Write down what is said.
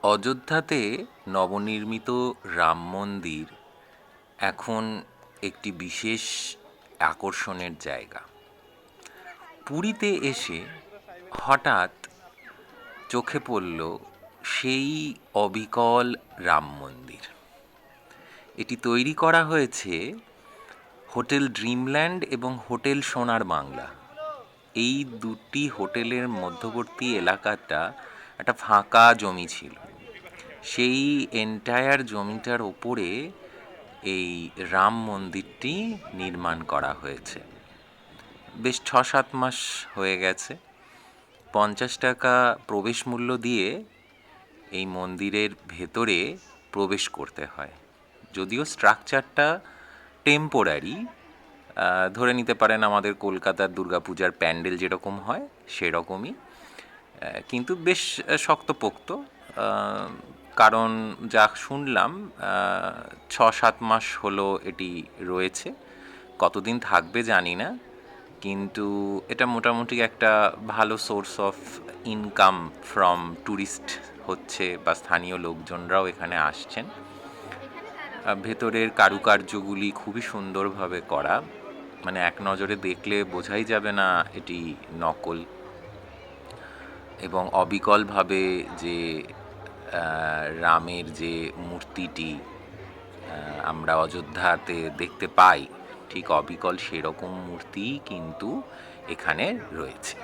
অযোধ্যাতে নবনির্মিত রাম মন্দির এখন একটি বিশেষ আকর্ষণের জায়গা। পুরীতে এসে হঠাৎ চোখে পড়ল সেই অবিকল রাম মন্দির। এটি তৈরি করা হয়েছে হোটেল ড্রিমল্যান্ড এবং হোটেল সোনার বাংলা, এই দুটি হোটেলের মধ্যবর্তী এলাকাটা একটা ফাঁকা জমি ছিল। সেই এন্টায়ার জমিটার ওপরে এই রাম মন্দিরটি নির্মাণ করা হয়েছে। বেশ ৬-৭ মাস হয়ে গেছে। ৫০ টাকা প্রবেশ মূল্য দিয়ে এই মন্দিরের ভেতরে প্রবেশ করতে হয়। যদিও স্ট্রাকচারটা টেম্পোরারি, ধরে নিতে পারেন আমাদের কলকাতার দুর্গাপূজার প্যান্ডেল যেরকম হয় সেরকমই, কিন্তু বেশ শক্তপোক্ত। কারণ যা শুনলাম ৬-৭ মাস হলো এটি রয়েছে, কতদিন থাকবে জানি না, কিন্তু এটা মোটামুটি একটা ভালো source of income from tourist হচ্ছে, বা স্থানীয় লোকজনরাও এখানে আসছেন। ভেতরের কারুকার্যগুলি খুবই সুন্দরভাবে করা, মানে এক নজরে দেখলে বোঝাই যাবে না এটি নকল। এবং অবিকলভাবে যে রামের যে মূর্তিটি আমরা অযোধ্যাতে দেখতে পাই, ঠিক অবিকল সেরকম মূর্তি কিন্তু এখানে রয়েছে।